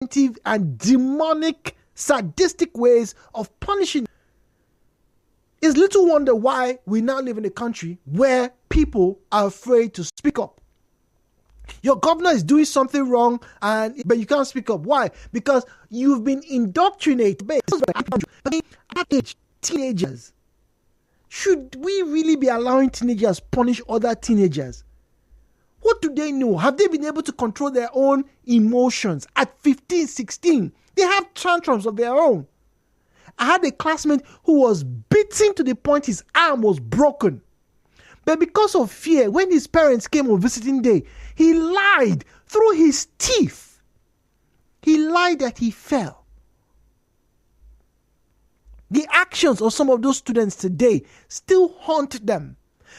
and demonic, sadistic ways of punishing. It's little wonder why we now live in a country where people are afraid to speak up. Your governor is doing something wrong, but you can't speak up. Why? Because you've been indoctrinated. Teenagers. Should we really be allowing teenagers punish other teenagers? What do they know? Have they been able to control their own emotions at 15, 16? They have tantrums of their own. I had a classmate who was beaten to the point his arm was broken. But because of fear, when his parents came on visiting day, he lied through his teeth. He lied that he fell. The actions of some of those students today still haunt them.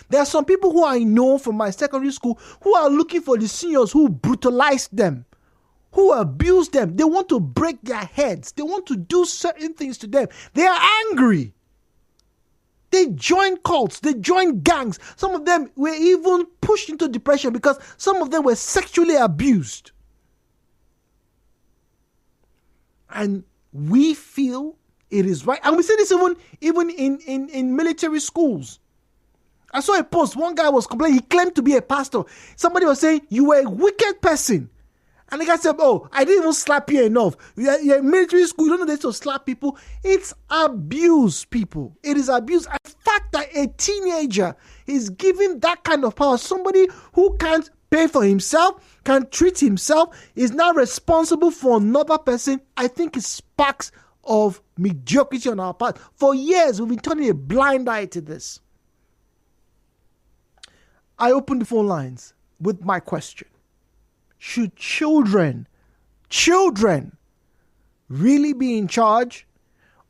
There are some people who I know from my secondary school who are looking for the seniors who brutalized them, who abused them. They want to break their heads. They want to do certain things to them. They are angry. They join cults. They join gangs. Some of them were even pushed into depression because some of them were sexually abused. And we feel it is right. And we see this even in military schools. I saw a post. One guy was complaining. He claimed to be a pastor. Somebody was saying, you were a wicked person. And the guy said, oh, I didn't even slap you enough. You're in military school. You don't know this to slap people. It's abuse, people. It is abuse. And the fact that a teenager is given that kind of power, somebody who can't pay for himself, can't treat himself, is now responsible for another person, I think it sparks of mediocrity on our part. For years, we've been turning a blind eye to this. I opened the phone lines with my question. Should children really be in charge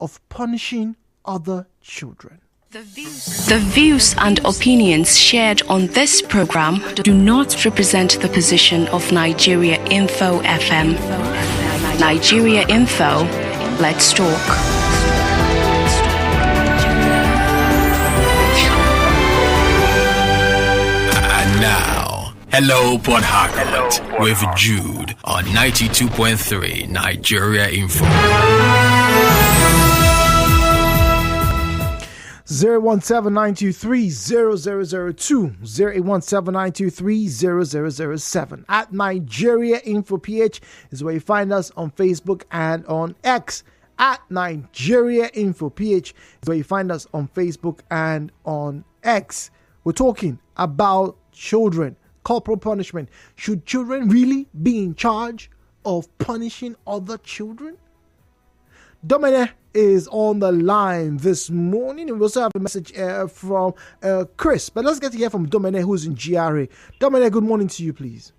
of punishing other children? The views and opinions shared on this program do not represent the position of Nigeria Info FM. Nigeria Info, let's talk. Now, hello Port Harcourt with Jude on 92.3 Nigeria Info. 017-923-0002, 0817923-0007. At Nigeria Info PH is where you find us on Facebook and on X. At Nigeria Info PH is where you find us on Facebook and on X. We're talking about children, corporal punishment. Should children really be in charge of punishing other children? Dominic is on the line this morning, and we also have a message from Chris. But let's get to hear from Dominic, who's in GRA. Dominic, good morning to you, please.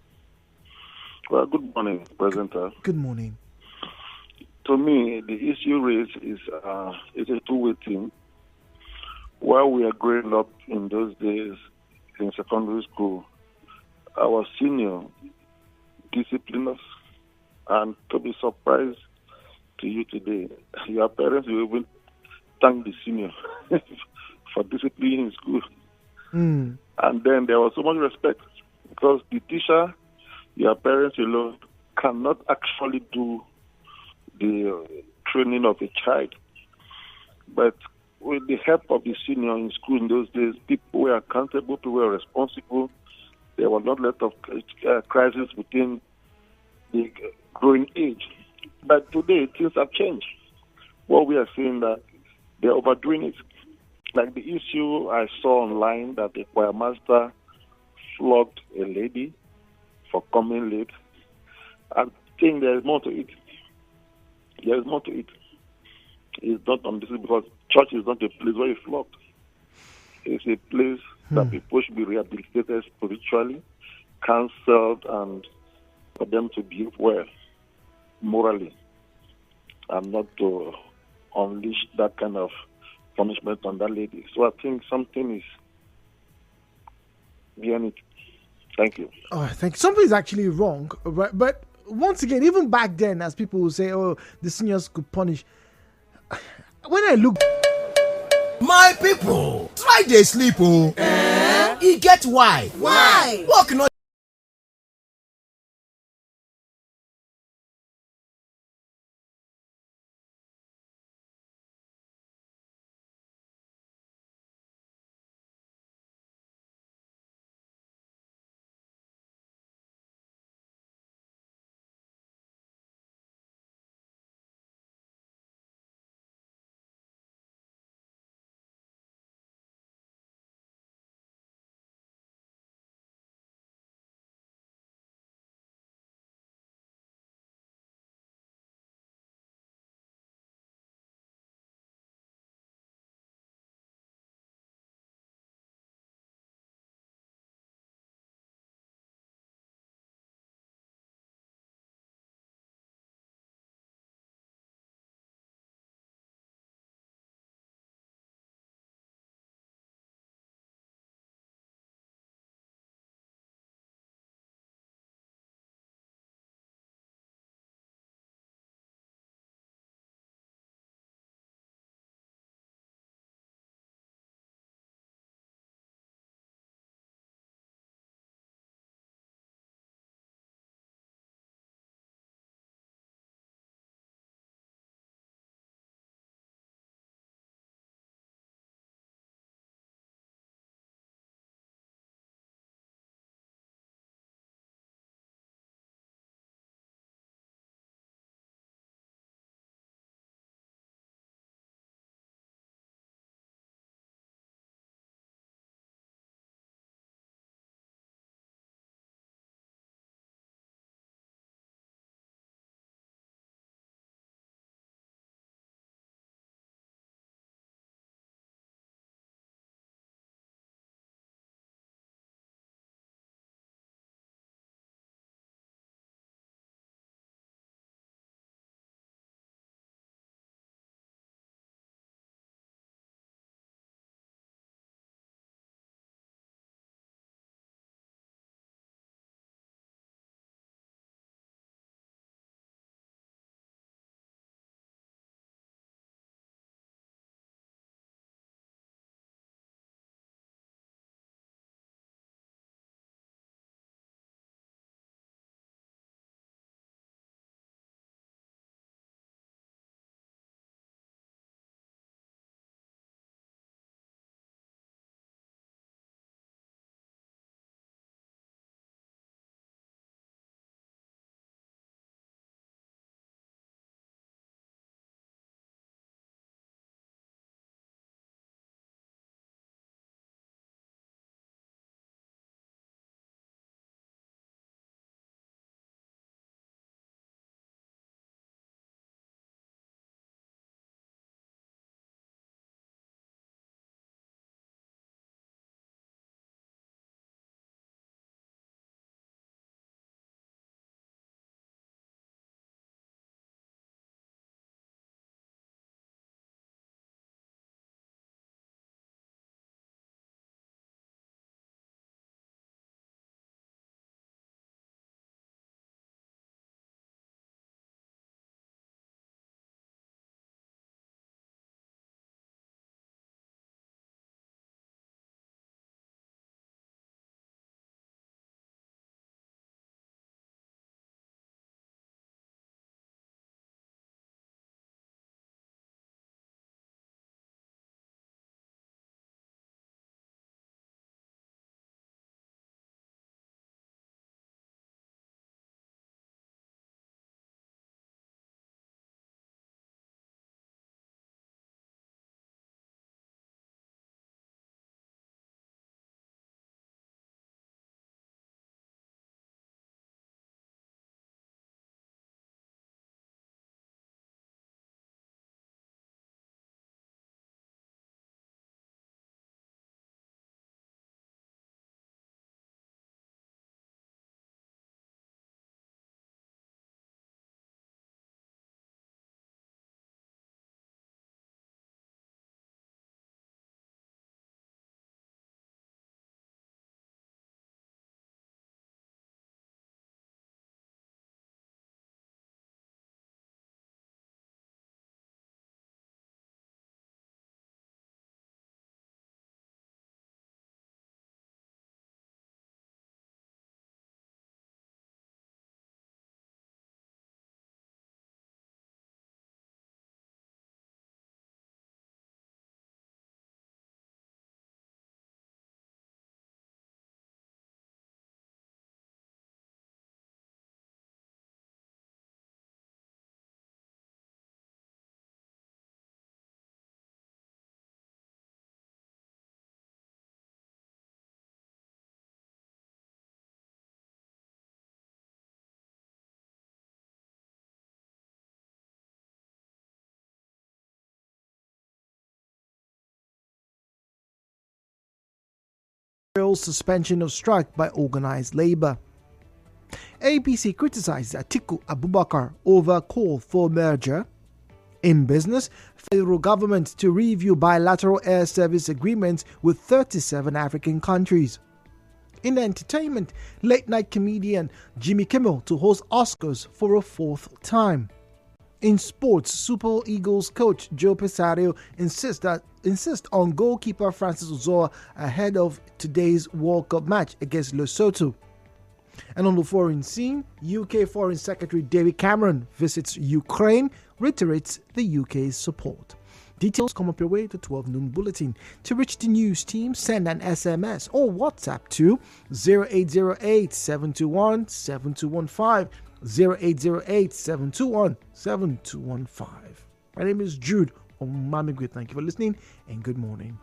Well, good morning, presenter. Good morning. To me, the issue raised is a two-way thing. While we are growing up in those days in secondary school, our senior disciplined us, and to be surprised to you today, your parents will even thank the senior for discipline in school. And then there was so much respect because the teacher, your parents alone, cannot actually do the training of a child. But with the help of the senior in school in those days, people were accountable, people were responsible. There was not a lot of crisis within the growing age. But today, things have changed. What we are seeing that they're overdoing it. Like the issue I saw online that the choir master flogged a lady for coming late. I think there is more to it. There is more to it. It's not on this because church is not a place where you flog. It's a place that people should be rehabilitated spiritually, counseled, and for them to behave well morally, and not to unleash that kind of punishment on that lady. So I think something is behind it. Thank you. Oh, I think something is actually wrong, right? But once again, even back then, as people would say, "Oh, the seniors could punish." When I look, my people, try dey sleep, oh. E get why? Work no suspension of strike by organized labor. APC criticized Atiku Abubakar over call for merger. In business, federal government to review bilateral air service agreements with 37 African countries. In entertainment, late-night comedian Jimmy Kimmel to host Oscars for a fourth time. In sports, Super Eagles coach Joe Pesario insists on goalkeeper Francis Uzoa ahead of today's World Cup match against Lesotho. And on the foreign scene, UK Foreign Secretary David Cameron visits Ukraine, reiterates the UK's support. Details come up your way to 12 noon bulletin. To reach the news team, send an SMS or WhatsApp to 0808 721 7215. 0808 721 7215. My name is Jude Omamigwe. Thank you for listening and good morning.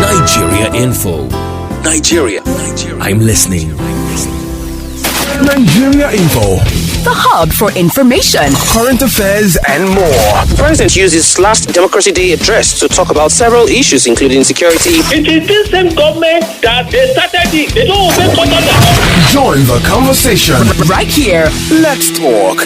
Nigeria Info. Nigeria. I'm listening. Nigeria Info. The hub for information, Current affairs and more. The president used his last Democracy Day address to talk about several issues, including security. It is this same government that they started it. They don't obey conduct. Join the conversation. right here. Let's talk.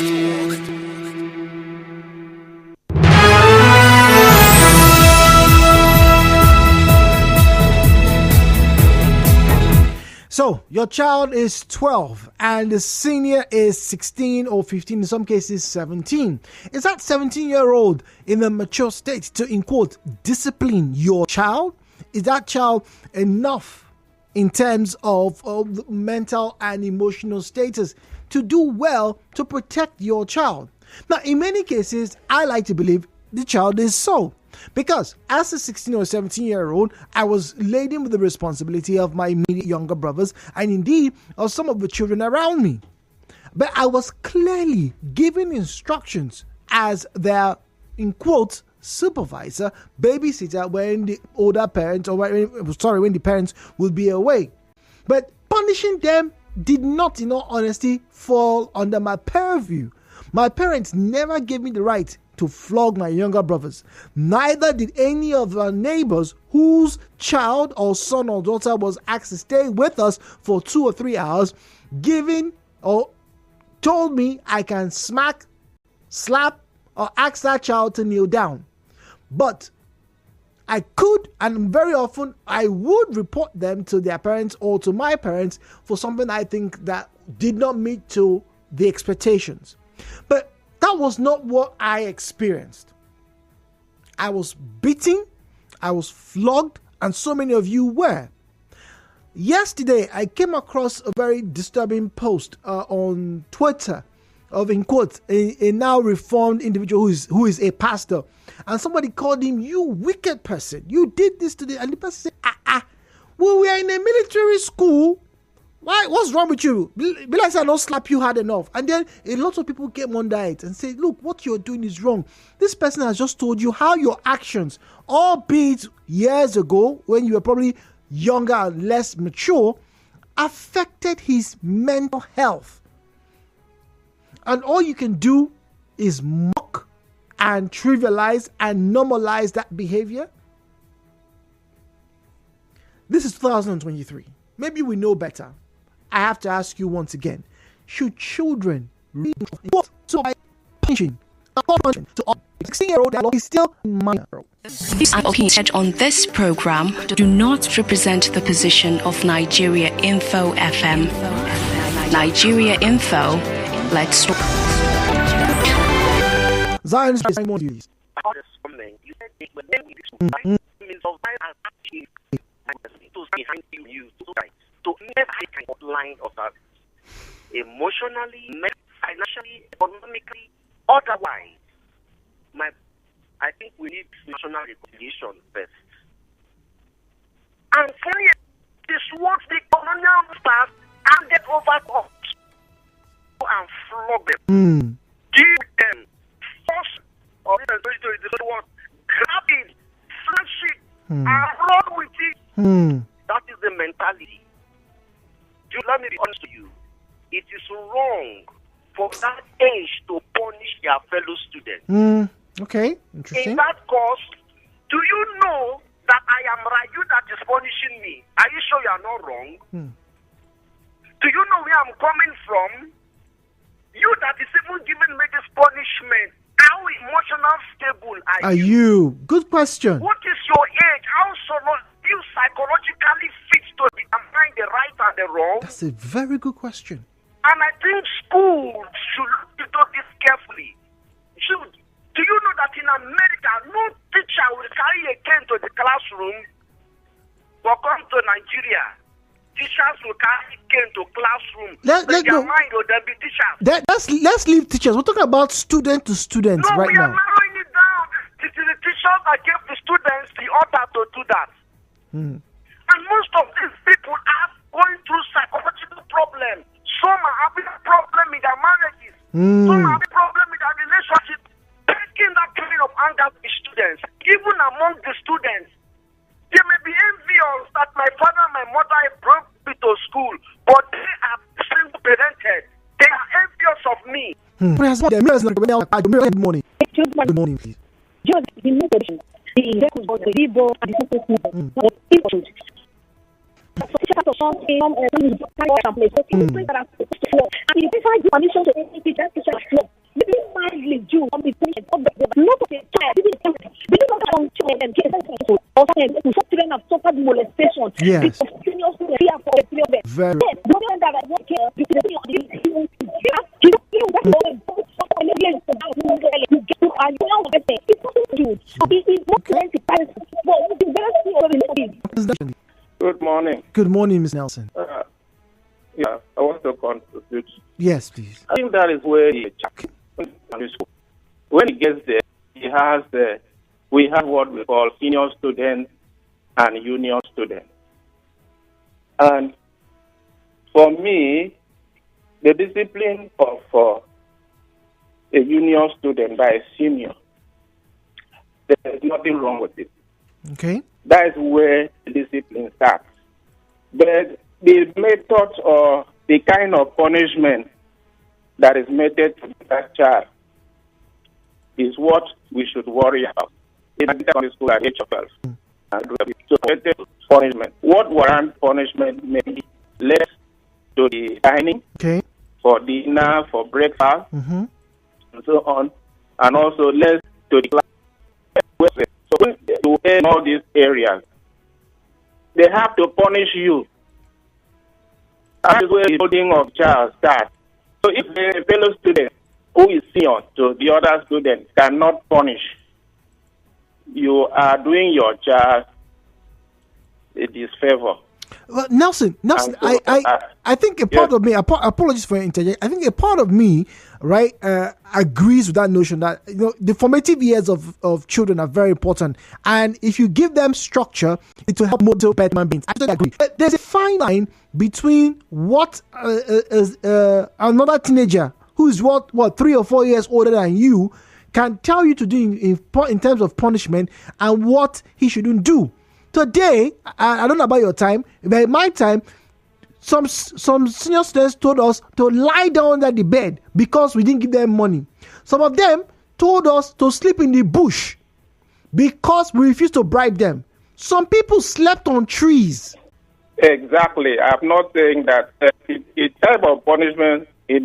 So, your child is 12 and the senior is 16 or 15, in some cases 17. Is that 17-year-old in a mature state to, in quote, discipline your child? Is that child enough in terms of mental and emotional status to do well to protect your child? Now, in many cases, I like to believe the child is so. Because as a 16 or 17-year-old, I was laden with the responsibility of my immediate younger brothers and indeed of some of the children around me. But I was clearly given instructions as their, in quotes, supervisor, babysitter when the older parents, or when the parents will be away. But punishing them did not, in all honesty, fall under my purview. My parents never gave me the right to flog my younger brothers. Neither did any of our neighbors whose child or son or daughter was asked to stay with us for 2 or 3 hours, given or told me I can smack, slap, or ask that child to kneel down. But I could, and very often I would report them to their parents or to my parents for something I think that did not meet to the expectations. But that was not what I experienced. I was beaten, I was flogged, and so many of you were. Yesterday, I came across a very disturbing post on Twitter of, in quotes, a now reformed individual who is a pastor. And somebody called him, "You wicked person, you did this to the..." And the person said, well, we are in a military school. Why? What's wrong with you? Be like, I don't slap you hard enough. And then a lot of people came under it and say, look, what you're doing is wrong. This person has just told you how your actions, albeit years ago when you were probably younger and less mature, affected his mental health. And all you can do is mock and trivialize and normalize that behavior. This is 2023. Maybe we know better. I have to ask you once again, should children read so by punishing to a 16-year-old that is still minor? Views and opinions said on this program do not represent the position of Nigeria Info FM. Nigeria Info, let's talk. Zion's more views. You said it when we do of behind you to every kind of line of that, emotionally, financially, economically, otherwise. I think we need national reconciliation first. And clearly, this what the colonial staff handed over to us and flog them, give them, force and run with it. That is the mentality. Let me be honest with you. It is wrong for that age to punish their fellow students. Okay, interesting. In that course, do you know that I am right? You that is punishing me. Are you sure you are not wrong? Do you know where I'm coming from? You that is even giving me this punishment. How emotional stable are you? Good question. What is your age? How so not you psychologically fit to define the right and the wrong? That's a very good question. And I think schools should look into this carefully. Do you know that in America, no teacher will carry a cane to the classroom, but come to Nigeria, teachers will carry a cane to classroom. Let's be teachers. Let's leave teachers. We're talking about student to students right now. No, we are narrowing it down. It is the teachers that give the students the order to do that. And most of these people are going through psychological problems. Some are having a problem in their marriages. Some are having a problem in their relationship. Taking that kind of anger to the students, even among the students, they may be envious that my father and my mother brought me to school, but they are single parented. They are envious of me. Good morning. Good morning, please. Yes. Very. Good morning. Good morning, Ms. Nelson. I want to contribute. Yes, please. I think that is where when he gets there, we have what we call senior students and junior students. And for me, the discipline of a junior student by a senior, there is nothing wrong with it. Okay. That is where the discipline starts. But the method or the kind of punishment that is meted to that child is what we should worry about. In the school at age of 12. So, punishment. What warrant punishment may be less to the dining, for dinner, for breakfast, and so on, and also less to the class. So, to end all these areas, they have to punish you. That is where the holding of child starts. So, if a fellow student who is senior to the other student cannot punish, you are doing your child a disfavor. Well, Nelson, I think a part of me, apologies for interjecting, I think a part of me, right, agrees with that notion that, the formative years of children are very important. And if you give them structure, it will help mold better human beings. I totally agree. But there's a fine line between what another teenager who is what 3 or 4 years older than you can tell you to do in terms of punishment and what he shouldn't do. Today, I don't know about your time, but in my time, some senior students told us to lie down under the bed because we didn't give them money. Some of them told us to sleep in the bush because we refused to bribe them. Some people slept on trees. Exactly. I'm not saying that a type of punishment is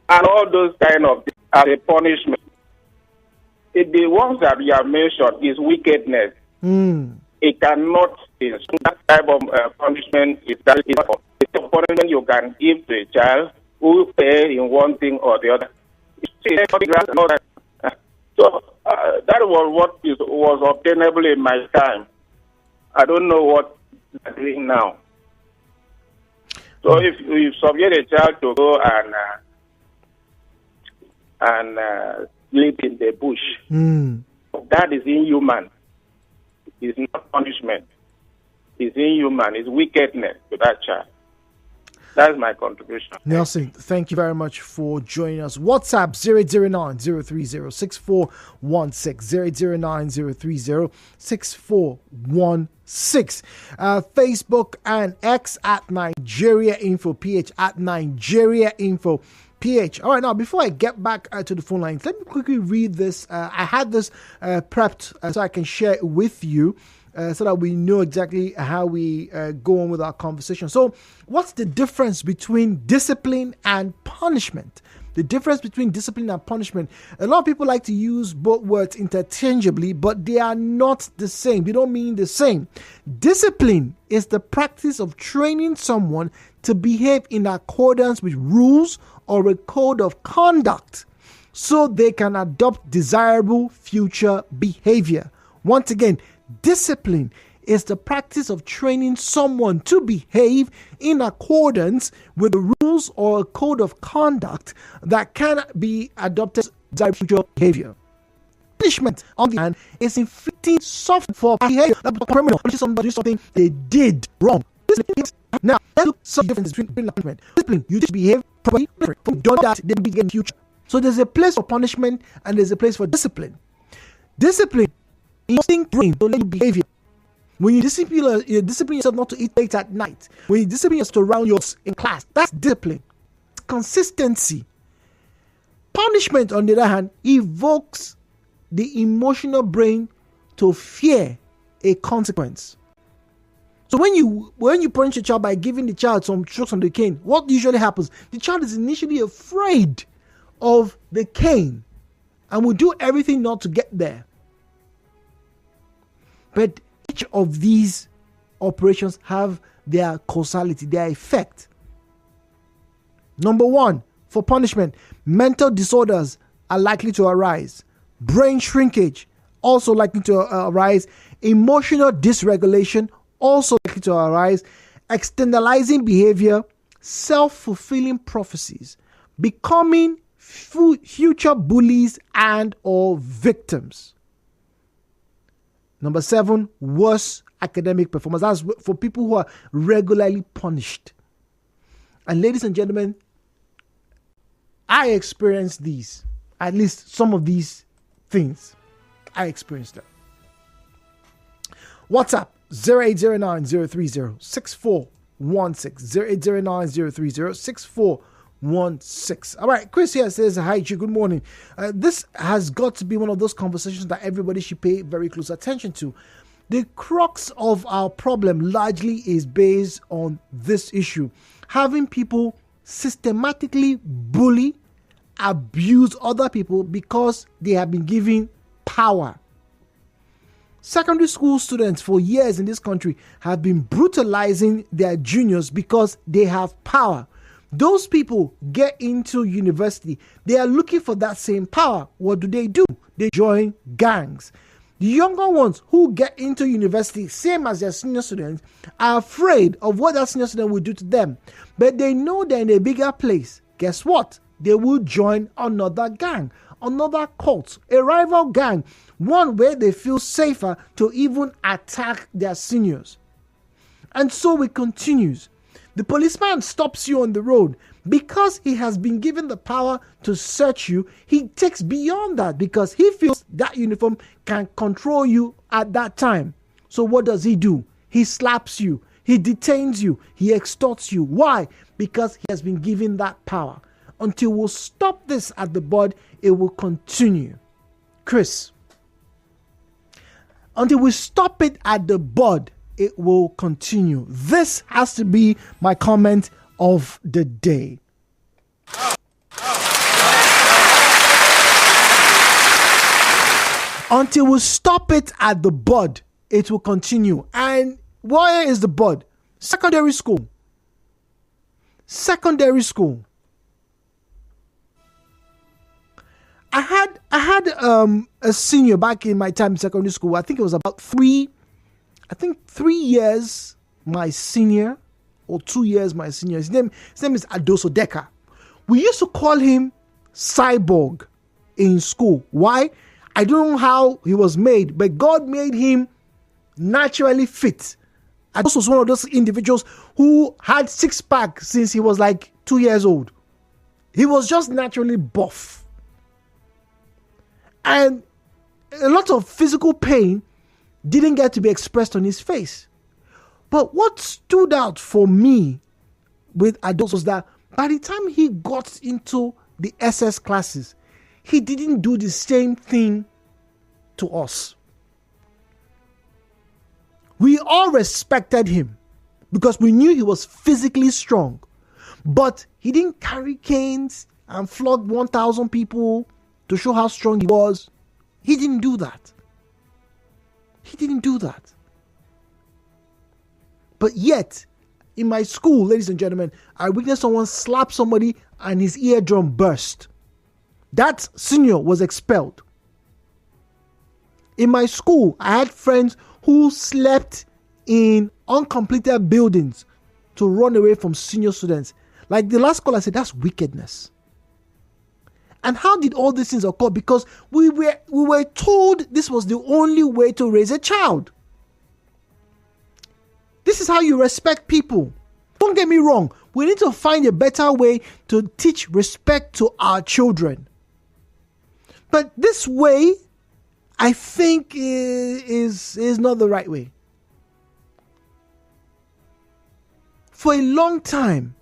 and all those kind of things are a punishment. The ones that we have mentioned is wickedness. It cannot be. That type of punishment is that it's a punishment you can give to a child who fail in one thing or the other. So that was what was obtainable in my time. I don't know what they're doing now. So if you subject a child to go and sleep in the bush, that is inhuman. It's not punishment. It's inhuman. It's wickedness to that child. That's my contribution. Nelson, thank you very much for joining us. WhatsApp 009-030-6416, 030-6416. Facebook and X at Nigeria Info PH, at Nigeria Info PH. All right, now before I get back to the phone lines, let me quickly read this. I had this prepped so I can share it with you. So that we know exactly how we go on with our conversation. So, what's the difference between discipline and punishment? The difference between discipline and punishment. A lot of people like to use both words interchangeably, but they are not the same. They don't mean the same. Discipline is the practice of training someone to behave in accordance with rules or a code of conduct so they can adopt desirable future behavior. Once again, discipline is the practice of training someone to behave in accordance with the rules or a code of conduct that can be adopted as future behavior. Punishment, on the hand, is inflicting suffering for behavior that was criminal, somebody do something they did wrong. Now, let's look at some difference between punishment. Discipline, you just behave properly. If you done that, then begin future. So there's a place for punishment and there's a place for discipline. Discipline brain to let behavior. When you discipline yourself not to eat late at night, when you discipline yourself to round yours in class, that's discipline. It's consistency. Punishment, on the other hand, evokes the emotional brain to fear a consequence. So when you punish a child by giving the child some strokes on the cane, what usually happens? The child is initially afraid of the cane and will do everything not to get there. But each of these operations have their causality, their effect. Number one, for punishment, mental disorders are likely to arise. Brain shrinkage, also likely to arise. Emotional dysregulation, also likely to arise. Externalizing behavior, self-fulfilling prophecies, becoming future bullies and or victims. Number 7, worse academic performance. That's for people who are regularly punished. And ladies and gentlemen, I experienced these. At least some of these things. I experienced them. WhatsApp 0809-030-6416. 0809-030-6416. All right, Chris here says, hi, G, good morning. This has got to be one of those conversations that everybody should pay very close attention to. The crux of our problem largely is based on this issue. Having people systematically bully, abuse other people because they have been given power. Secondary school students for years in this country have been brutalizing their juniors because they have power. Those people get into university. They are looking for that same power. What do? They join gangs. The younger ones who get into university, same as their senior students, are afraid of what that senior student will do to them. But they know they're in a bigger place. Guess what? They will join another gang, another cult, a rival gang, one where they feel safer to even attack their seniors. And so it continues. The policeman stops you on the road. Because he has been given the power to search you, he takes beyond that because he feels that uniform can control you at that time. So what does he do? He slaps you. He detains you. He extorts you. Why? Because he has been given that power. Until we stop this at the bud, it will continue. Chris, until we stop it at the bud, it will continue. This has to be my comment of the day. Until we stop it at the bud, it will continue. And where is the bud? Secondary school. Secondary school. I had a senior back in my time in secondary school. I think it was about 3 years my senior, or 2 years my senior. His name is Adoso Deka. We used to call him Cyborg in school. Why? I don't know how he was made, but God made him naturally fit Ados was one of those individuals who had six-pack since he was like 2 years old. He was just naturally buff. And a lot of physical pain didn't get to be expressed on his face. But what stood out for me with Ados was that by the time he got into the SS classes, he didn't do the same thing to us. We all respected him because we knew he was physically strong, but he didn't carry canes and flog 1,000 people to show how strong he was. He didn't do that. He didn't do that. But yet, in my school, ladies and gentlemen, I witnessed someone slap somebody and his eardrum burst. That senior was expelled. In my school, I had friends who slept in uncompleted buildings to run away from senior students. Like the last call, I said, that's wickedness. And how did all these things occur? Because we were told this was the only way to raise a child. This is how you respect people. Don't get me wrong. We need to find a better way to teach respect to our children. But this way, I think, is not the right way. For a long time,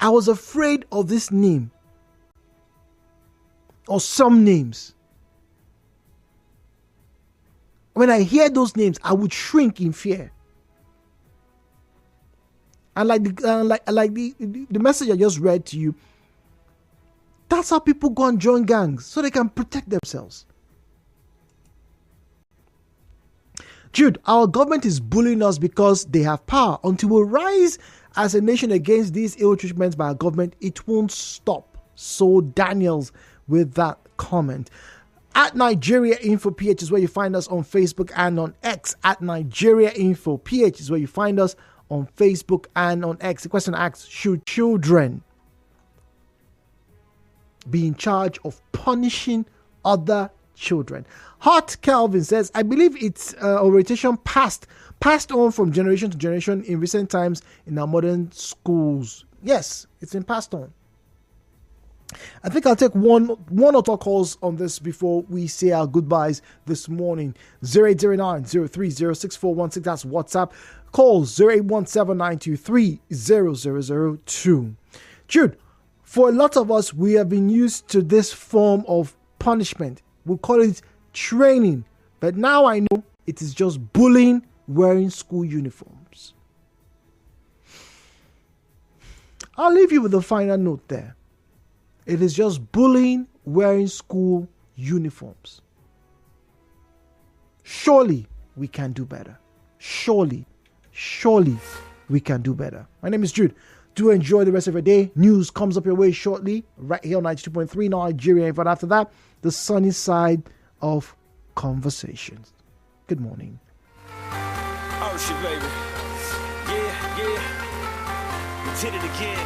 I was afraid of this name or some names. When I hear those names, I would shrink in fear. And like the message I just read to you, that's how people go and join gangs so they can protect themselves. Jude, our government is bullying us because they have power. Until we rise as a nation against these ill treatments by our government, it won't stop. So Daniels with that comment. At Nigeria Info PH is where you find us on Facebook and on X. At Nigeria Info PH is where you find us on Facebook and on X. The question asks, should children be in charge of punishing other children? Hot Kelvin says, I believe it's orientation passed on from generation to generation in recent times in our modern schools. Yes, it's been passed on. I think I'll take one or two calls on this before we say our goodbyes this morning. 0809-030-6416. That's WhatsApp. Call 0817-923-0002. Jude, for a lot of us, we have been used to this form of punishment. We'll call it training. But now I know it is just bullying wearing school uniforms. I'll leave you with a final note there. It is just bullying wearing school uniforms. Surely we can do better. Surely we can do better. My name is Jude. Do enjoy the rest of your day. News comes up your way shortly, right here on 92.3 Nigeria. But after that, the sunny side of conversations. Good morning. Oh shit, baby. Yeah. We did it again.